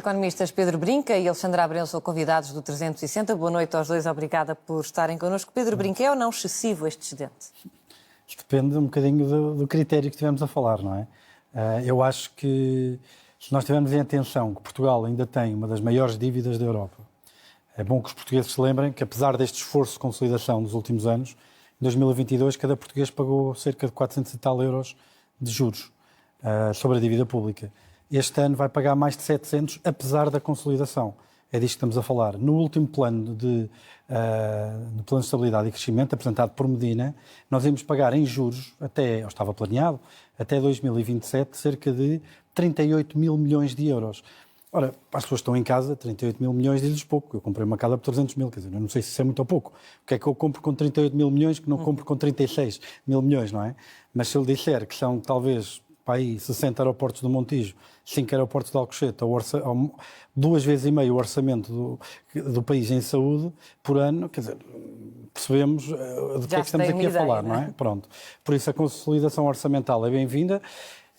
economistas Pedro Brinca e Alexandra Abreu são convidados do 360. Boa noite aos dois, obrigada por estarem connosco. Pedro Brinca, é ou não excessivo este excedente? Isto depende um bocadinho do critério que estivemos a falar, não é? Eu acho que, se nós tivermos em atenção que Portugal ainda tem uma das maiores dívidas da Europa, é bom que os portugueses se lembrem que, apesar deste esforço de consolidação dos últimos anos, em 2022 cada português pagou cerca de 400 e tal euros de juros sobre a dívida pública. Este ano vai pagar mais de 700, apesar da consolidação. É disto que estamos a falar. No último plano de Estabilidade e Crescimento, apresentado por Medina, nós íamos pagar em juros, ou estava planeado, até 2027, cerca de 38 mil milhões de euros. Ora, para as pessoas que estão em casa, 38 mil milhões diz-lhes pouco. Eu comprei uma casa por 300 mil, quer dizer, eu não sei se isso é muito ou pouco. O que é que eu compro com 38 mil milhões que não compro com 36 mil milhões, não é? Mas se eu disser que são, talvez, para aí 60 aeroportos do Montijo, 5 aeroportos de Alcochete, ou 2,5 vezes o orçamento do país em saúde por ano, quer dizer, percebemos do que é que estamos aqui a falar, não é? Pronto. Por isso a consolidação orçamental é bem-vinda.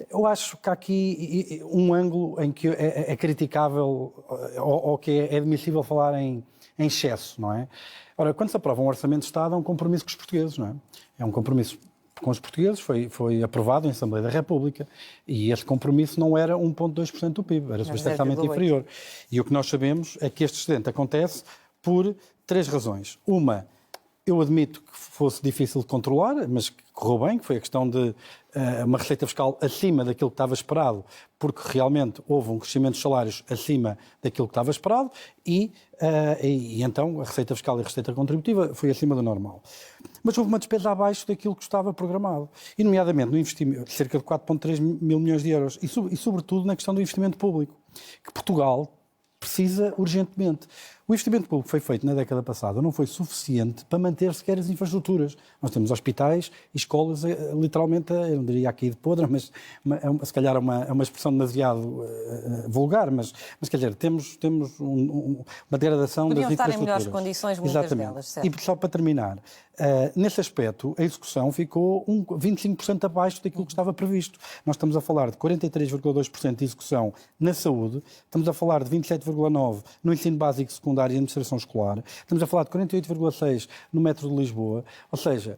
Eu acho que há aqui um ângulo em que é criticável ou que é admissível falar em excesso, não é? Ora, quando se aprova um orçamento de Estado, é um compromisso com os portugueses, não é? É um compromisso com os portugueses, foi aprovado em Assembleia da República e esse compromisso não era 1,2% do PIB, era substancialmente inferior. E o que nós sabemos é que este excedente acontece por 3 razões. Uma, eu admito que fosse difícil de controlar, mas que correu bem, que foi a questão de uma receita fiscal acima daquilo que estava esperado, porque realmente houve um crescimento dos salários acima daquilo que estava esperado e então a receita fiscal e a receita contributiva foi acima do normal. Mas houve uma despesa abaixo daquilo que estava programado, e nomeadamente no investimento, cerca de 4,3 mil milhões de euros, e sobretudo na questão do investimento público, que Portugal precisa urgentemente. O investimento público que foi feito na década passada não foi suficiente para manter sequer as infraestruturas. Nós temos hospitais e escolas, literalmente, eu não diria aqui de podre, mas se calhar é uma expressão demasiado vulgar, mas quer dizer, temos uma degradação das infraestruturas. Podiam estar em melhores condições, muitas Exatamente. delas, certo? E só para terminar, nesse aspecto, a execução ficou 25% abaixo daquilo que estava previsto. Nós estamos a falar de 43,2% de execução na saúde, estamos a falar de 27,9% no ensino básico secundário e administração escolar, estamos a falar de 48,6% no metro de Lisboa, ou seja,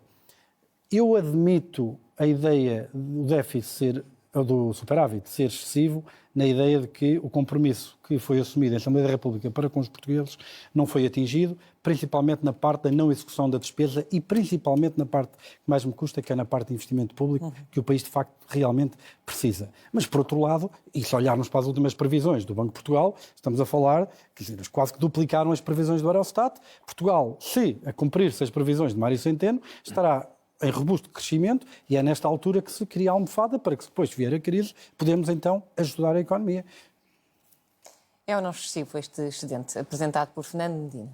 eu admito a ideia do déficit do superávit ser excessivo, na ideia de que o compromisso que foi assumido em Assembleia da República para com os portugueses não foi atingido, principalmente na parte da não execução da despesa e principalmente na parte que mais me custa, que é na parte de investimento público, que o país de facto realmente precisa. Mas por outro lado, e se olharmos para as últimas previsões do Banco de Portugal, estamos a falar, quer dizer, quase que duplicaram as previsões do Eurostat. Portugal, se a cumprir-se as previsões de Mário Centeno, estará em robusto crescimento e é nesta altura que se cria a almofada para que depois de vier a crise podemos então ajudar a economia. É ou não excessivo este excedente apresentado por Fernando Medina?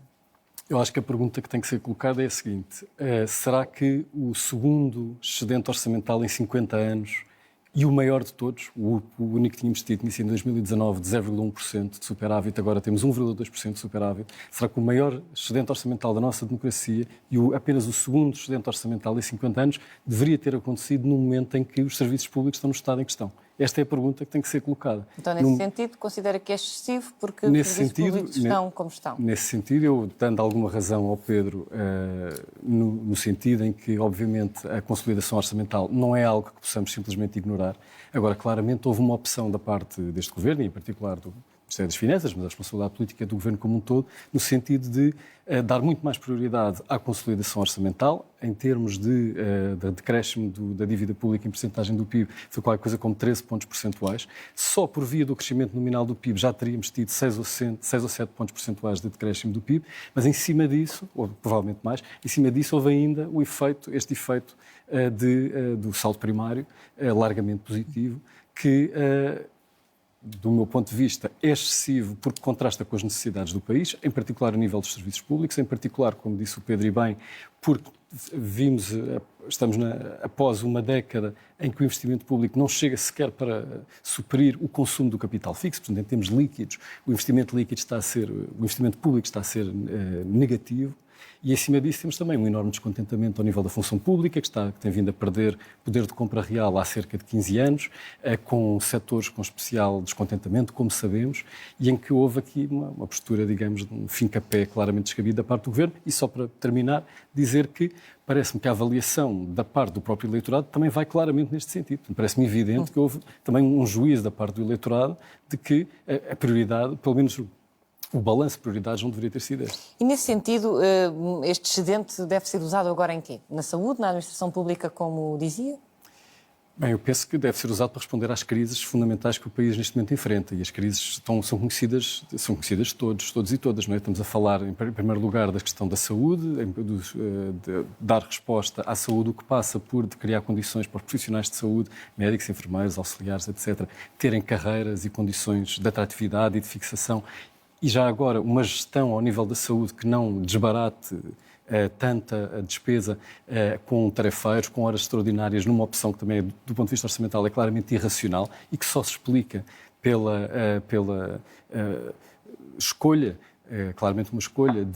Eu acho que a pergunta que tem que ser colocada é a seguinte: será que o segundo excedente orçamental em 50 anos e o maior de todos, o único que tínhamos tido, tinha sido em 2019 de 0,1% de superávit, agora temos 1,2% de superávit. Será que o maior excedente orçamental da nossa democracia e apenas o segundo excedente orçamental em 50 anos deveria ter acontecido no momento em que os serviços públicos estão no estado em questão? Esta é a pergunta que tem que ser colocada. Então, nesse sentido, considera que é excessivo porque os serviços públicos estão como estão? Nesse sentido, eu dando alguma razão ao Pedro, no sentido em que, obviamente, a consolidação orçamental não é algo que possamos simplesmente ignorar. Agora, claramente, houve uma opção da parte deste Governo, e em particular do Ministério das Finanças, mas a responsabilidade política do Governo como um todo, no sentido de dar muito mais prioridade à consolidação orçamental, em termos de decréscimo da dívida pública em percentagem do PIB, foi qualquer coisa como 13 pontos percentuais. Só por via do crescimento nominal do PIB já teríamos tido 6 ou 7 pontos percentuais de decréscimo do PIB, mas em cima disso, ou provavelmente mais, em cima disso houve ainda este efeito do saldo primário, largamente positivo, que do meu ponto de vista, é excessivo porque contrasta com as necessidades do país, em particular a nível dos serviços públicos, em particular, como disse o Pedro e bem, porque estamos após uma década em que o investimento público não chega sequer para suprir o consumo do capital fixo, portanto, em termos líquidos, o investimento público está a ser negativo. E, acima disso, temos também um enorme descontentamento ao nível da função pública, que tem vindo a perder poder de compra real há cerca de 15 anos, com setores com especial descontentamento, como sabemos, e em que houve aqui uma postura, digamos, de um fim-capé claramente descabido da parte do Governo. E só para terminar, dizer que parece-me que a avaliação da parte do próprio eleitorado também vai claramente neste sentido. Parece-me evidente que houve também um juízo da parte do eleitorado de que a prioridade, pelo menos o balanço de prioridades, não deveria ter sido este. E nesse sentido, este excedente deve ser usado agora em quê? Na saúde, na administração pública, como dizia? Bem, eu penso que deve ser usado para responder às crises fundamentais que o país neste momento enfrenta. E as crises são conhecidas de todos e todas. Não é? Estamos a falar, em primeiro lugar, da questão da saúde, de dar resposta à saúde, o que passa por de criar condições para os profissionais de saúde, médicos, enfermeiros, auxiliares, etc., terem carreiras e condições de atratividade e de fixação. E já agora, uma gestão ao nível da saúde que não desbarate tanta despesa com tarefeiros, com horas extraordinárias, numa opção que também, do ponto de vista orçamental, é claramente irracional e que só se explica pela escolha, claramente uma escolha,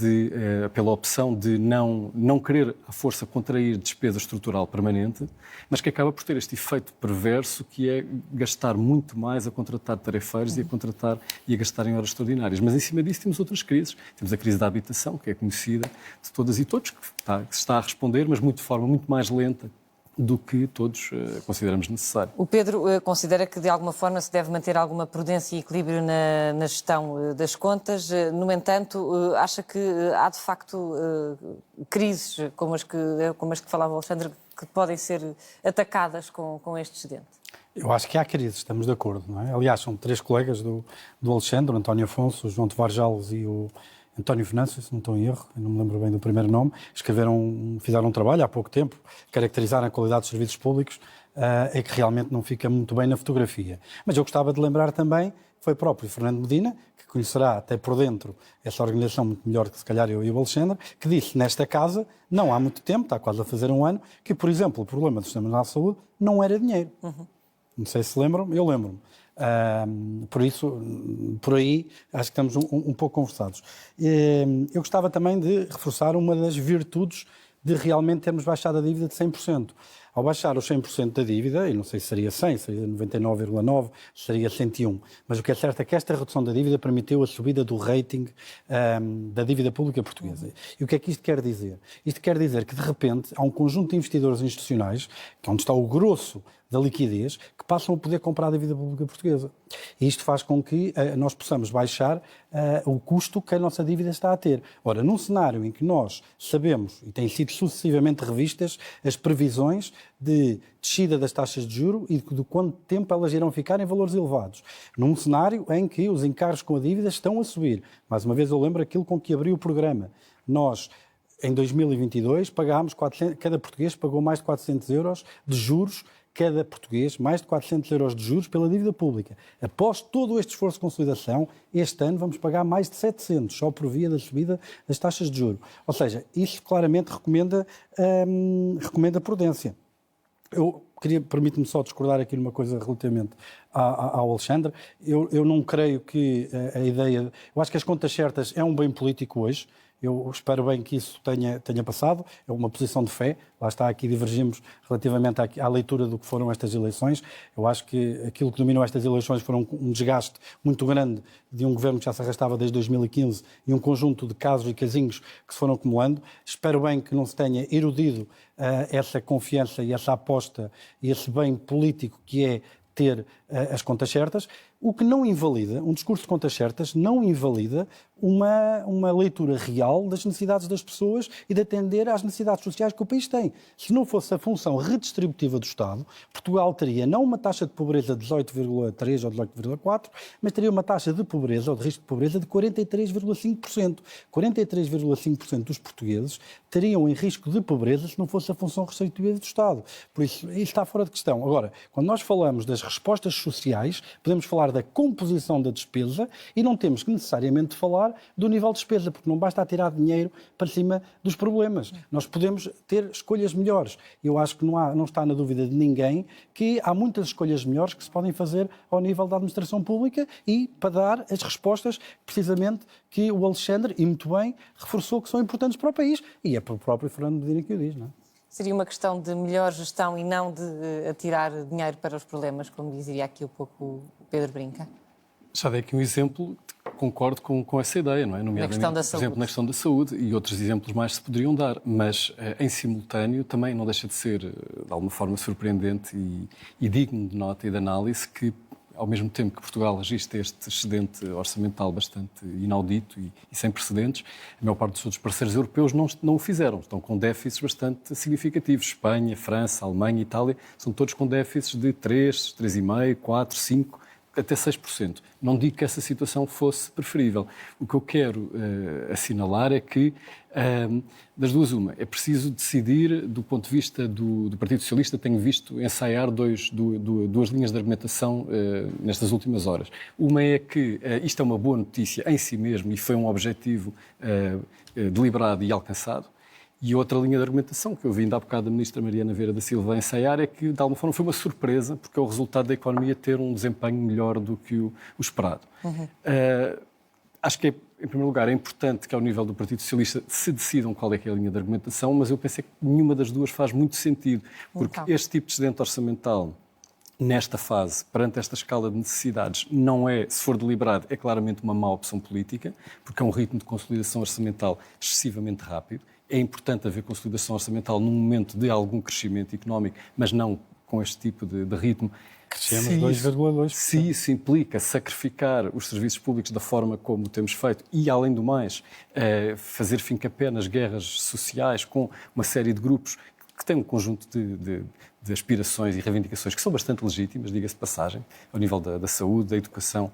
pela opção de não querer à força contrair despesa estrutural permanente, mas que acaba por ter este efeito perverso que é gastar muito mais a contratar tarefeiros e a gastar em horas extraordinárias. Mas em cima disso temos outras crises. Temos a crise da habitação, que é conhecida de todas e todos, que se está a responder, mas de forma muito mais lenta do que todos consideramos necessário. O Pedro considera que, de alguma forma, se deve manter alguma prudência e equilíbrio na gestão das contas. No entanto, acha que há, de facto, crises, como as que falava o Alexandre, que podem ser atacadas com este excedente? Eu acho que há crises, estamos de acordo, não é? Aliás, são 3 colegas do Alexandre, o António Afonso, o João Tavares Jales e o António Venâncio, se não estou em erro, eu não me lembro bem do primeiro nome, fizeram um trabalho há pouco tempo, caracterizaram a qualidade dos serviços públicos, é que realmente não fica muito bem na fotografia. Mas eu gostava de lembrar também, foi próprio Fernando Medina, que conhecerá até por dentro essa organização muito melhor que se calhar eu e o Alexandre, que disse nesta casa, não há muito tempo, está quase a fazer um ano, que, por exemplo, o problema do Sistema Nacional de Saúde não era dinheiro. Não sei se lembram, eu lembro-me. Por isso, por aí, acho que estamos um pouco conversados. Eu gostava também de reforçar uma das virtudes de realmente termos baixado a dívida de 100%. Ao baixar os 100% da dívida, e não sei se seria 100, seria 99,9, seria 101, mas o que é certo é que esta redução da dívida permitiu a subida do rating da dívida pública portuguesa. E o que é que isto quer dizer? Isto quer dizer que, de repente, há um conjunto de investidores institucionais, que é onde está o grosso da liquidez, que passam a poder comprar a dívida pública portuguesa. E isto faz com que nós possamos baixar o custo que a nossa dívida está a ter. Ora, num cenário em que nós sabemos, e têm sido sucessivamente revistas, as previsões de descida das taxas de juros e de quanto tempo elas irão ficar em valores elevados. Num cenário em que os encargos com a dívida estão a subir. Mais uma vez eu lembro aquilo com que abriu o programa. Nós, em 2022, pagámos cada português pagou mais de 400 euros de juros, cada português, mais de 400 euros de juros pela dívida pública. Após todo este esforço de consolidação, este ano vamos pagar mais de 700, só por via da subida das taxas de juros. Ou seja, isso claramente recomenda prudência. Permite-me só discordar aqui numa coisa relativamente ao Alexandre. Eu não creio que a ideia... Eu acho que as contas certas é um bem político hoje. Eu espero bem que isso tenha passado. É uma posição de fé. Lá está, aqui divergimos relativamente à leitura do que foram estas eleições. Eu acho que aquilo que dominou estas eleições foram um desgaste muito grande de um governo que já se arrastava desde 2015 e um conjunto de casos e casinhos que se foram acumulando. Espero bem que não se tenha erudido essa confiança e essa aposta e esse bem político que é ter as contas certas, o que não invalida, um discurso de contas certas não invalida uma leitura real das necessidades das pessoas e de atender às necessidades sociais que o país tem. Se não fosse a função redistributiva do Estado, Portugal teria não uma taxa de pobreza de 18,3% ou 18,4%, mas teria uma taxa de pobreza ou de risco de pobreza de 43,5%. 43,5% dos portugueses teriam em risco de pobreza se não fosse a função redistributiva do Estado. Por isso está fora de questão. Agora, quando nós falamos das respostas sociais, podemos falar da composição da despesa e não temos que necessariamente falar falar do nível de despesa, porque não basta tirar dinheiro para cima dos problemas. Nós podemos ter escolhas melhores. Eu acho que não está na dúvida de ninguém que há muitas escolhas melhores que se podem fazer ao nível da administração pública e para dar as respostas precisamente que o Alexandre, e muito bem, reforçou que são importantes para o país. E é para o próprio Fernando Medina que o diz, não é? Seria uma questão de melhor gestão e não de atirar dinheiro para os problemas, como dizia aqui há pouco o Pedro Brinca? Já dei aqui um exemplo, concordo com essa ideia, não é? Na questão da por exemplo, saúde. na questão da saúde, e outros exemplos mais se poderiam dar, mas em simultâneo também não deixa de ser, de alguma forma, surpreendente e digno de nota e de análise que, ao mesmo tempo que Portugal registra este excedente orçamental bastante inaudito e sem precedentes, a maior parte dos outros parceiros europeus não o fizeram. Estão com déficits bastante significativos. Espanha, França, Alemanha, Itália, são todos com déficits de 3, 3,5%, 4%, 5%, até 6%. Não digo que essa situação fosse preferível. O que eu quero assinalar é que, das duas uma, é preciso decidir, do ponto de vista do Partido Socialista, tenho visto ensaiar duas linhas de argumentação nestas últimas horas. Uma é que isto é uma boa notícia em si mesmo e foi um objetivo deliberado e alcançado. E outra linha de argumentação que eu vi ainda há bocado da Ministra Mariana Vieira da Silva a ensaiar é que, de alguma forma, foi uma surpresa, porque é o resultado da economia ter um desempenho melhor do que o esperado. Acho que, em primeiro lugar, é importante que, ao nível do Partido Socialista, se decidam qual é que é a linha de argumentação, mas eu pensei que nenhuma das duas faz muito sentido, porque este tipo de excedente orçamental, nesta fase, perante esta escala de necessidades, não é, se for deliberado, é claramente uma má opção política, porque é um ritmo de consolidação orçamental excessivamente rápido. É importante haver consolidação orçamental num momento de algum crescimento económico, mas não com este tipo de ritmo. Crescemos 2,2%. Se isso implica sacrificar os serviços públicos da forma como temos feito e, além do mais, fazer fincapé nas guerras sociais com uma série de grupos que têm um conjunto de aspirações e reivindicações que são bastante legítimas, diga-se de passagem, ao nível da saúde, da educação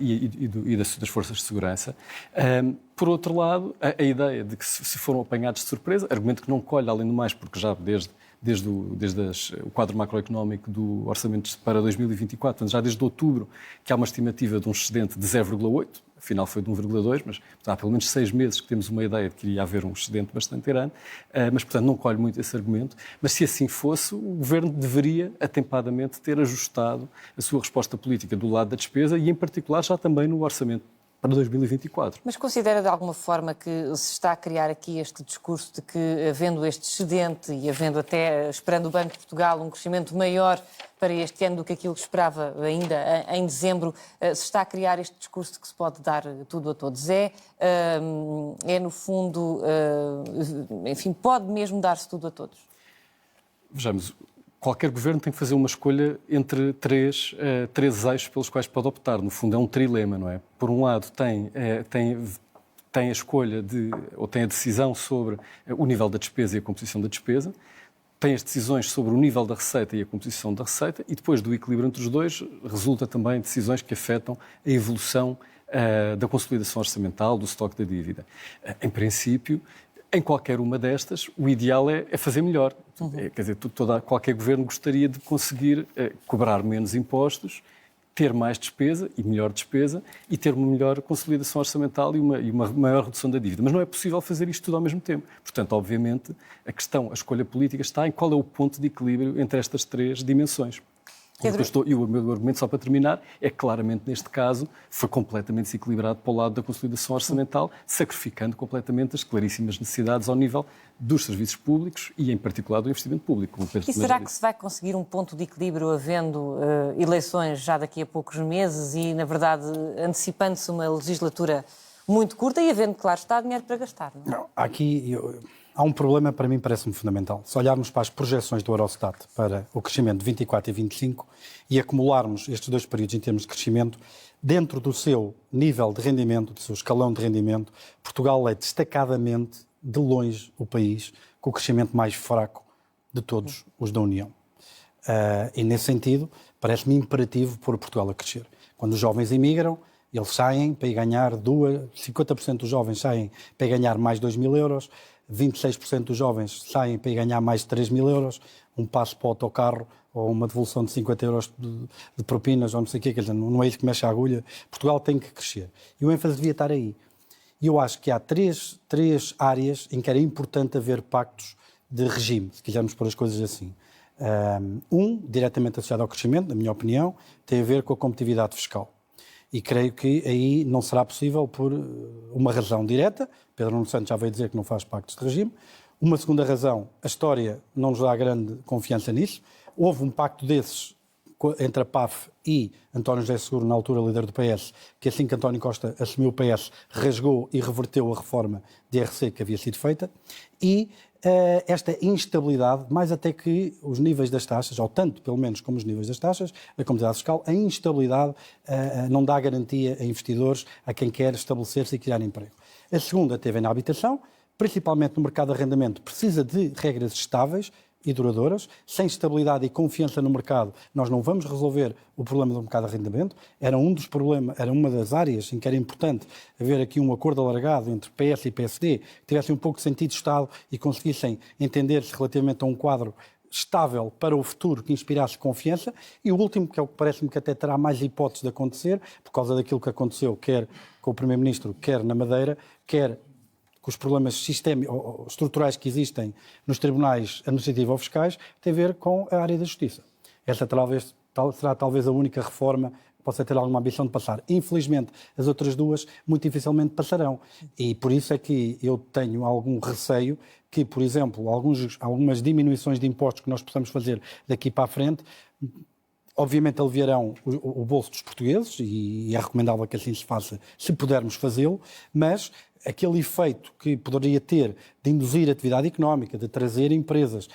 e das forças de segurança. Por outro lado, a ideia de que se foram apanhados de surpresa, argumento que não colhe, além do mais, porque já desde o quadro macroeconómico do orçamento para 2024, já desde outubro, que há uma estimativa de um excedente de 0,8%, afinal foi de 1,2%, mas há pelo menos 6 meses que temos uma ideia de que iria haver um excedente bastante grande, mas, portanto, não colhe muito esse argumento. Mas, se assim fosse, o Governo deveria, atempadamente, ter ajustado a sua resposta política do lado da despesa e, em particular, já também no orçamento para 2024. Mas considera de alguma forma que se está a criar aqui este discurso de que, havendo este excedente e havendo até, esperando o Banco de Portugal, um crescimento maior para este ano do que aquilo que esperava ainda em dezembro, se está a criar este discurso de que se pode dar tudo a todos? No fundo, enfim, pode mesmo dar-se tudo a todos? Vejamos, qualquer governo tem que fazer uma escolha entre três eixos pelos quais pode optar. No fundo, é um trilema, não é? Por um lado, tem a escolha ou tem a decisão sobre o nível da despesa e a composição da despesa, tem as decisões sobre o nível da receita e a composição da receita, e depois do equilíbrio entre os dois resulta também decisões que afetam a evolução da consolidação orçamental, do estoque da dívida. Em princípio, em qualquer uma destas, o ideal é fazer melhor. Quer dizer, qualquer governo gostaria de conseguir cobrar menos impostos, ter mais despesa e melhor despesa e ter uma melhor consolidação orçamental e uma maior redução da dívida. Mas não é possível fazer isto tudo ao mesmo tempo. Portanto, obviamente, a escolha política está em qual é o ponto de equilíbrio entre estas três dimensões. E o meu argumento, só para terminar, é que claramente neste caso foi completamente desequilibrado para o lado da consolidação orçamental, sacrificando completamente as claríssimas necessidades ao nível dos serviços públicos e, em particular, do investimento público. E será que se vai conseguir um ponto de equilíbrio havendo eleições já daqui a poucos meses e, na verdade, antecipando-se uma legislatura muito curta e havendo, claro está, dinheiro para gastar? Não? Há um problema, para mim, parece-me fundamental. Se olharmos para as projeções do Eurostat para o crescimento de 24 e 25 e acumularmos estes dois períodos em termos de crescimento, dentro do seu nível de rendimento, do seu escalão de rendimento, Portugal é destacadamente, de longe, o país com o crescimento mais fraco de todos os da União. E, nesse sentido, parece-me imperativo pôr Portugal a crescer. Quando os jovens emigram, eles saem para ir ganhar 50% dos jovens saem para ir ganhar mais 2.000 euros, 26% dos jovens saem para ir ganhar mais de 3.000 euros, um passo para o autocarro ou uma devolução de 50 euros de propinas ou não sei o quê, quer dizer, não é isso que mexe a agulha. Portugal tem que crescer. E o ênfase devia estar aí. E eu acho que há três áreas em que era importante haver pactos de regime, se quisermos pôr as coisas assim. Diretamente associado ao crescimento, na minha opinião, tem a ver com a competitividade fiscal. E creio que aí não será possível por uma razão direta. Pedro Nuno Santos já veio dizer que não faz pactos de regime. Uma segunda razão, a história não nos dá grande confiança nisso. Houve um pacto desses entre a PAF e António José Seguro, na altura líder do PS, que assim que António Costa assumiu o PS, rasgou e reverteu a reforma de IRC que havia sido feita. E esta instabilidade, mais até que os níveis das taxas, ou tanto pelo menos como os níveis das taxas, a competitividade fiscal, a instabilidade não dá garantia a investidores, a quem quer estabelecer-se e criar emprego. A segunda teve na habitação, principalmente no mercado de arrendamento, precisa de regras estáveis e duradouras. Sem estabilidade e confiança no mercado, nós não vamos resolver o problema do mercado de arrendamento. Era uma das áreas em que era importante haver aqui um acordo alargado entre PS e PSD, que tivessem um pouco de sentido de Estado e conseguissem entender-se relativamente a um quadro estável para o futuro que inspirasse confiança. E o último, que é o que parece-me que até terá mais hipóteses de acontecer, por causa daquilo que aconteceu, quer com o Primeiro-Ministro, quer na Madeira, quer com os problemas estruturais que existem nos tribunais administrativos ou fiscais, tem a ver com a área da justiça. Essa será talvez a única reforma que possa ter alguma ambição de passar. Infelizmente, as outras duas muito dificilmente passarão. E por isso é que eu tenho algum receio que, por exemplo, algumas diminuições de impostos que nós possamos fazer daqui para a frente, obviamente aliviarão o bolso dos portugueses, e é recomendável que assim se faça, se pudermos fazê-lo, mas aquele efeito que poderia ter de induzir atividade económica, de trazer empresas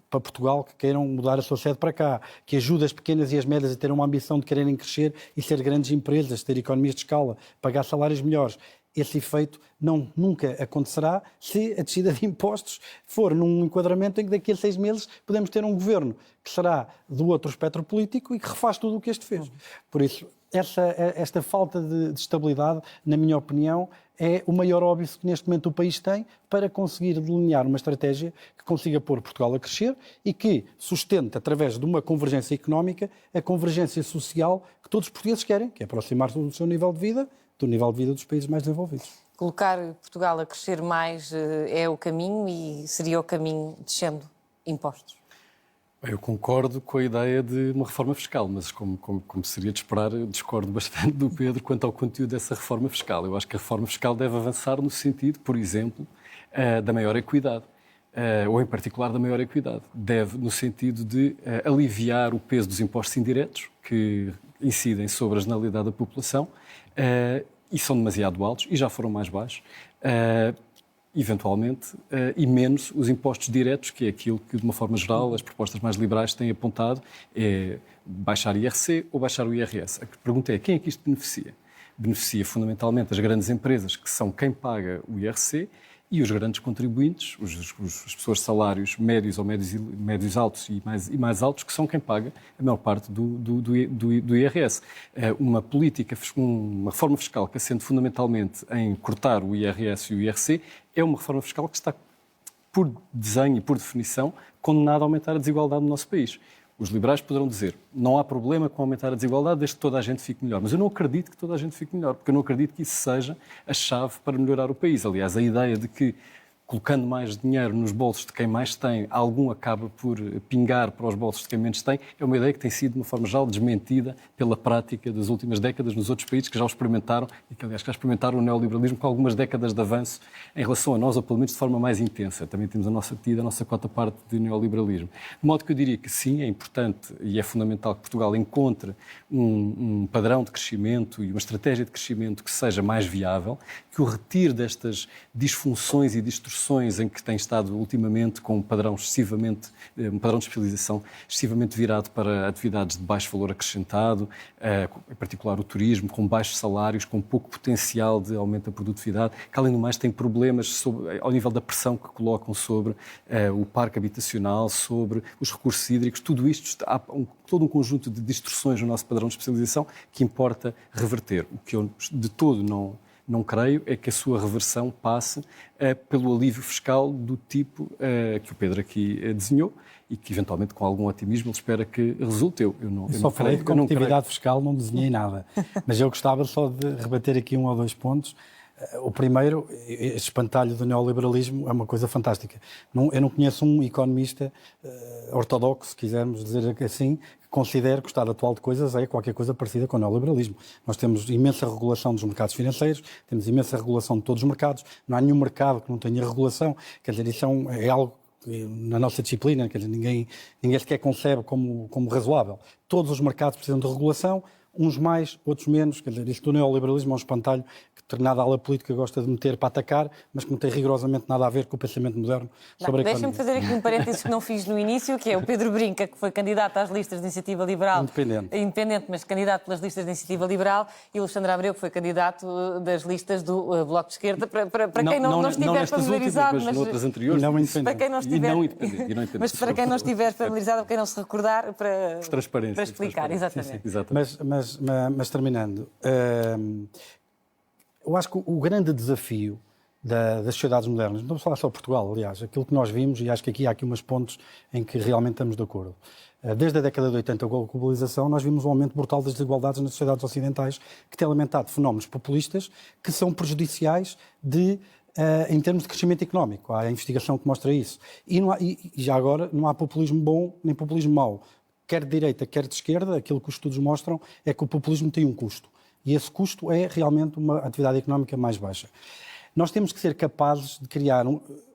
para Portugal que queiram mudar a sua sede para cá, que ajude as pequenas e as médias a terem uma ambição de quererem crescer e ser grandes empresas, ter economias de escala, pagar salários melhores. Esse efeito nunca acontecerá se a descida de impostos for num enquadramento em que daqui a 6 meses podemos ter um governo que será do outro espectro político e que refaz tudo o que este fez. Por isso, esta falta de estabilidade, na minha opinião, é o maior óbvio que neste momento o país tem para conseguir delinear uma estratégia que consiga pôr Portugal a crescer e que sustente, através de uma convergência económica, a convergência social que todos os portugueses querem, que é aproximar-se do seu nível de vida, do nível de vida dos países mais desenvolvidos. Colocar Portugal a crescer mais é o caminho e seria o caminho descendo impostos? Eu concordo com a ideia de uma reforma fiscal, mas como seria de esperar, discordo bastante do Pedro quanto ao conteúdo dessa reforma fiscal. Eu acho que a reforma fiscal deve avançar no sentido, por exemplo, da maior equidade, ou em particular da maior equidade. Deve no sentido de aliviar o peso dos impostos indiretos que incidem sobre a generalidade da população e são demasiado altos e já foram mais baixos. Eventualmente, e menos os impostos diretos, que é aquilo que, de uma forma geral, as propostas mais liberais têm apontado, é baixar IRC ou baixar o IRS. A pergunta é, quem é que isto beneficia? Beneficia fundamentalmente as grandes empresas, que são quem paga o IRC, e os grandes contribuintes, as pessoas de salários médios ou médios altos e mais altos, que são quem paga a maior parte do IRS. Uma reforma fiscal que assente fundamentalmente em cortar o IRS e o IRC é uma reforma fiscal que está, por desenho e por definição, condenada a aumentar a desigualdade no nosso país. Os liberais poderão dizer, não há problema com aumentar a desigualdade desde que toda a gente fique melhor. Mas eu não acredito que toda a gente fique melhor, porque eu não acredito que isso seja a chave para melhorar o país. Aliás, a ideia de que, colocando mais dinheiro nos bolsos de quem mais tem, algum acaba por pingar para os bolsos de quem menos tem, é uma ideia que tem sido, de uma forma geral, desmentida pela prática das últimas décadas nos outros países que já o experimentaram e que, aliás, já experimentaram o neoliberalismo com algumas décadas de avanço em relação a nós, ou pelo menos de forma mais intensa. Também temos a nossa cota parte de neoliberalismo. De modo que eu diria que sim, é importante e é fundamental que Portugal encontre um padrão de crescimento e uma estratégia de crescimento que seja mais viável, que o retire destas disfunções e distorções em que tem estado ultimamente com um padrão de especialização excessivamente virado para atividades de baixo valor acrescentado, em particular o turismo, com baixos salários, com pouco potencial de aumento da produtividade, que além do mais tem problemas ao nível da pressão que colocam sobre o parque habitacional, sobre os recursos hídricos. Tudo isto, há todo um conjunto de distorções no nosso padrão de especialização que importa reverter. O que eu de todo não creio é que a sua reversão passe pelo alívio fiscal do tipo que o Pedro aqui desenhou e que, eventualmente, com algum otimismo, ele espera que resulte. Eu só falei de competitividade fiscal, não desenhei nada. Mas eu gostava só de rebater aqui 1 ou 2 pontos. O primeiro, este espantalho do neoliberalismo é uma coisa fantástica. Eu não conheço um economista ortodoxo, se quisermos dizer assim, que considere que o estado atual de coisas é qualquer coisa parecida com o neoliberalismo. Nós temos imensa regulação dos mercados financeiros, temos imensa regulação de todos os mercados, não há nenhum mercado que não tenha regulação. Quer dizer, isso é algo na nossa disciplina, quer dizer, ninguém sequer concebe como razoável. Todos os mercados precisam de regulação, uns mais, outros menos. Quer dizer, isto do neoliberalismo é um espantalho que determinada ala política gosta de meter para atacar, mas que não tem rigorosamente nada a ver com o pensamento moderno sobre a economia. Deixa-me fazer aqui um parênteses que não fiz no início, que é o Pedro Brinca, que foi candidato às listas de Iniciativa Liberal. Independente, mas candidato pelas listas de Iniciativa Liberal, e o Alexandre Abreu, que foi candidato das listas do Bloco de Esquerda, para quem não estiver familiarizado, últimas, mas noutras anteriores, para quem não estiver, mas para quem não estiver familiarizado, para quem não se recordar, para explicar, exatamente. Mas terminando, eu acho que o grande desafio das sociedades modernas, não vamos falar só de Portugal, aliás, aquilo que nós vimos, e acho que há aqui umas pontos em que realmente estamos de acordo. Desde a década de 80, com a globalização, nós vimos um aumento brutal das desigualdades nas sociedades ocidentais, que tem alimentado fenómenos populistas que são prejudiciais em termos de crescimento económico. Há a investigação que mostra isso. E já agora não há populismo bom nem populismo mau. Quer de direita, quer de esquerda, aquilo que os estudos mostram é que o populismo tem um custo. E esse custo é realmente uma atividade económica mais baixa. Nós temos que ser capazes de criar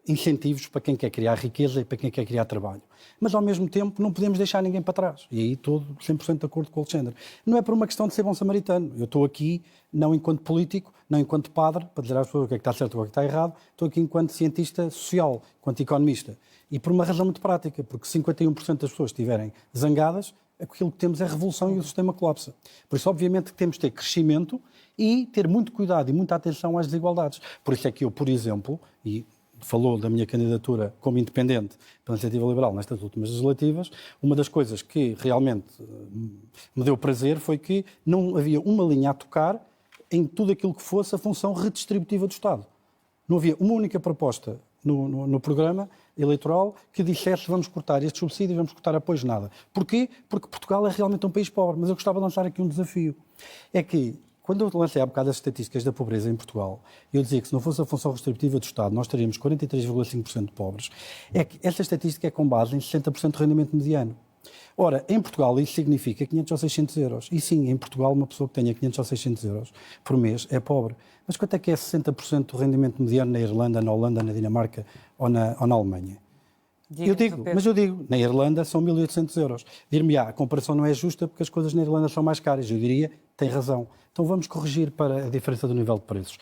incentivos para quem quer criar riqueza e para quem quer criar trabalho. Mas, ao mesmo tempo, não podemos deixar ninguém para trás. E aí estou 100% de acordo com o Alexandre. Não é por uma questão de ser bom samaritano. Eu estou aqui, não enquanto político, não enquanto padre, para dizer às pessoas o que é que está certo ou o que é que está errado. Estou aqui enquanto cientista social, enquanto economista. E por uma razão muito prática, porque 51% das pessoas estiverem zangadas, aquilo que temos é revolução e o sistema colapsa. Por isso, obviamente, que temos de ter crescimento e ter muito cuidado e muita atenção às desigualdades. Por isso é que eu, por exemplo, e falou da minha candidatura como independente pela Iniciativa Liberal nestas últimas legislativas, uma das coisas que realmente me deu prazer foi que não havia uma linha a tocar em tudo aquilo que fosse a função redistributiva do Estado. Não havia uma única proposta no programa eleitoral que dissesse vamos cortar estes subsídios, vamos cortar apoios, nada. Porquê? Porque Portugal é realmente um país pobre. Mas eu gostava de lançar aqui um desafio. É que, quando eu lancei há bocado as estatísticas da pobreza em Portugal, eu dizia que se não fosse a função redistributiva do Estado, nós teríamos 43,5% de pobres. É que essa estatística é com base em 60% de rendimento mediano. Ora, em Portugal isso significa 500 ou 600 euros. E sim, em Portugal uma pessoa que tenha 500 ou 600 euros por mês é pobre. Mas quanto é que é 60% do rendimento mediano na Irlanda, na Holanda, na Dinamarca ou na Alemanha? Eu digo, na Irlanda são 1.800 euros. Dir-me, a comparação não é justa porque as coisas na Irlanda são mais caras. Eu diria, tem razão. Então vamos corrigir para a diferença do nível de preços.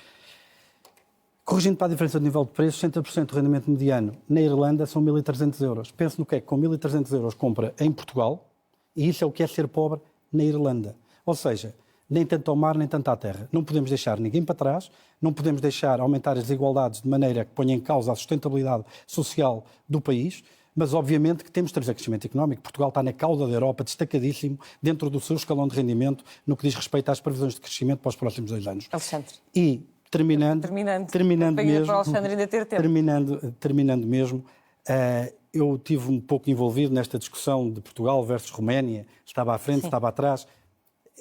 Corrigindo para a diferença do nível de preços, 60% do rendimento mediano na Irlanda são 1.300 euros. Pense no que é que com 1.300 euros compra em Portugal, e isso é o que é ser pobre na Irlanda. Ou seja, nem tanto ao mar, nem tanto à terra. Não podemos deixar ninguém para trás, não podemos deixar aumentar as desigualdades de maneira que ponha em causa a sustentabilidade social do país, mas obviamente que temos de trazer crescimento económico. Portugal está na cauda da Europa, destacadíssimo, dentro do seu escalão de rendimento, no que diz respeito às previsões de crescimento para os próximos 2 anos. Alexandre. E, terminando mesmo, para o Alexandre ainda ter tempo. Terminando mesmo, eu tive um pouco envolvido nesta discussão de Portugal versus Roménia, estava à frente, Sim. estava atrás.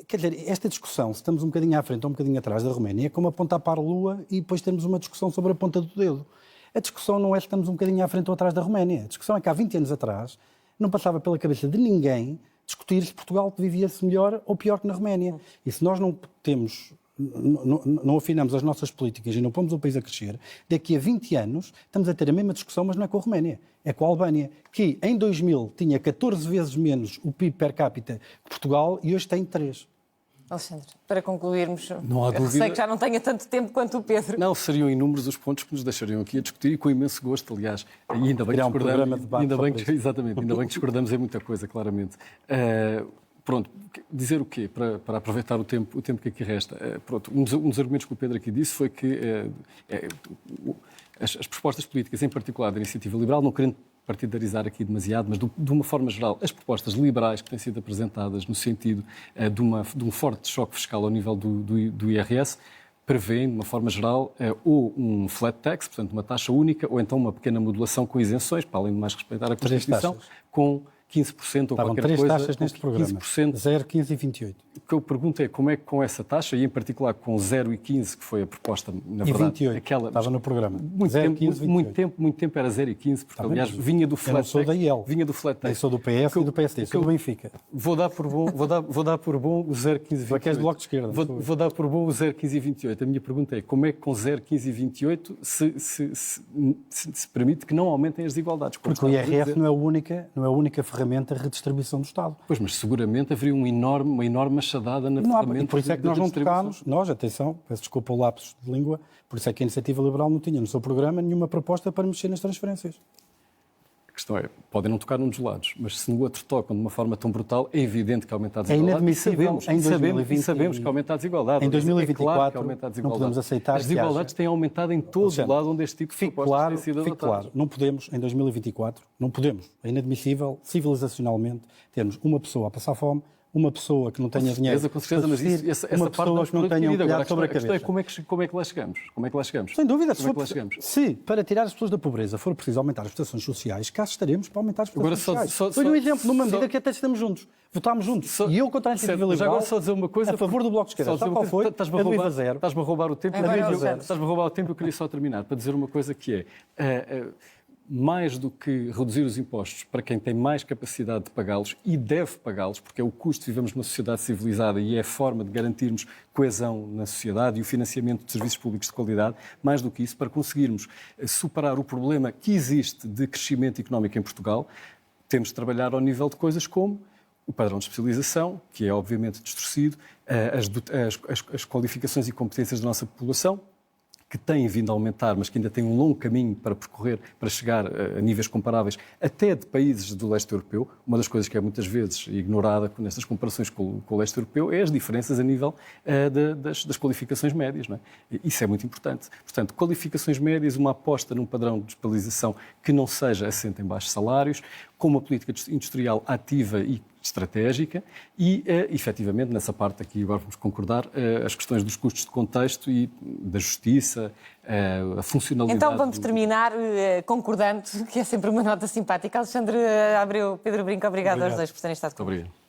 Quer dizer, esta discussão, se estamos um bocadinho à frente ou um bocadinho atrás da Roménia, é como apontar para a Lua e depois temos uma discussão sobre a ponta do dedo. A discussão não é se estamos um bocadinho à frente ou atrás da Roménia. A discussão é que há 20 anos atrás não passava pela cabeça de ninguém discutir se Portugal vivia-se melhor ou pior que na Roménia. E se nós não afinamos as nossas políticas e não pomos o país a crescer, daqui a 20 anos estamos a ter a mesma discussão, mas não é com a Roménia, é com a Albânia, que em 2000 tinha 14 vezes menos o PIB per capita que Portugal e hoje tem 3. Alexandre, para concluirmos, não há dúvida. Sei que já não tenha tanto tempo quanto o Pedro. Não, seriam inúmeros os pontos que nos deixariam aqui a discutir e com imenso gosto, aliás. E ainda bem que discordamos, ainda bem que discordamos em muita coisa, claramente. Pronto, dizer o quê? Para aproveitar o tempo que aqui resta. Pronto, um dos argumentos que o Pedro aqui disse foi que as propostas políticas, em particular da Iniciativa Liberal, não querendo partidarizar aqui demasiado, mas de uma forma geral, as propostas liberais que têm sido apresentadas no sentido de um forte choque fiscal ao nível do IRS, prevêem, de uma forma geral, ou um flat tax, portanto uma taxa única, ou então uma pequena modulação com isenções, para além de mais respeitar a Constituição, 15% ou Estavam qualquer 3 coisa. taxas neste programa, 15%. 0, 15 e 28. O que eu pergunto é como é que com essa taxa, e em particular com 0 e 15, que foi a proposta, na E verdade, 28, aquela... estava no programa. Muito 0, tempo, 15, 28. muito tempo era 0 e 15, porque, Está bem, aliás, mas vinha do eu flat não sou tax. da IEL. Vinha do flat tax. Eu sou do PS e do PSD, sou do Benfica. Vou dar por bom, vou dar por bom o 0, 15 e 28. Tu é que és do Bloco de Esquerda. Vou dar por bom o 0, 15 e 28. A minha pergunta é como é que com 0, 15 e 28 se permite que não aumentem as desigualdades? Porque o IRS não é a única ferramenta de redistribuição do Estado. Pois, mas seguramente haveria uma enorme machadada na ferramenta. E por isso é que nós não tocámos, atenção, peço desculpa o lapso de língua, por isso é que a Iniciativa Liberal não tinha no seu programa nenhuma proposta para mexer nas transferências. A questão é, podem não tocar num dos lados, mas se no outro tocam de uma forma tão brutal, é evidente que aumenta a desigualdade. inadmissível em 2020. Sabemos que aumenta a desigualdade. Em 2024, é claro que aumenta a desigualdade. não podemos aceitar as desigualdades têm aumentado em todo o lado onde este tipo de propostas têm sido adotadas. Claro, não podemos, em 2024, é inadmissível, civilizacionalmente, termos uma pessoa a passar fome, uma pessoa que não tenha dinheiro. Com certeza, mas essa uma parte pessoa que não tenha um telhado sobre a questão é cabeça. como é que lá chegamos? Como é que lá chegamos? Sem dúvida, se para tirar as pessoas da pobreza for preciso aumentar as prestações sociais, cá estaremos para aumentar as prestações sociais. Foi um exemplo, numa medida que até estamos juntos. Votámos juntos. E eu contra a Iniciativa Liberal, agora só dizer uma coisa, a favor do Bloco de Esquerda. Sabe qual foi? Estás-me a roubar o tempo. Estás-me a roubar o tempo. Eu queria só terminar para dizer uma coisa que é... mais do que reduzir os impostos para quem tem mais capacidade de pagá-los e deve pagá-los, porque é o custo de vivermos numa sociedade civilizada e é a forma de garantirmos coesão na sociedade e o financiamento de serviços públicos de qualidade, mais do que isso, para conseguirmos superar o problema que existe de crescimento económico em Portugal, temos de trabalhar ao nível de coisas como o padrão de especialização, que é obviamente distorcido, as qualificações e competências da nossa população, que têm vindo a aumentar, mas que ainda têm um longo caminho para percorrer, para chegar a níveis comparáveis até de países do leste europeu. Uma das coisas que é muitas vezes ignorada nestas comparações com o leste europeu é as diferenças a nível das qualificações médias. Não é? Isso é muito importante. Portanto, qualificações médias, uma aposta num padrão de especialização que não seja assente em baixos salários, com uma política industrial ativa e estratégica e, efetivamente, nessa parte aqui, agora vamos concordar, as questões dos custos de contexto e da justiça, a funcionalidade... Então vamos terminar concordando, que é sempre uma nota simpática. Alexandre Abreu, Pedro Brinco, obrigado aos dois por terem estado comigo. Obrigado.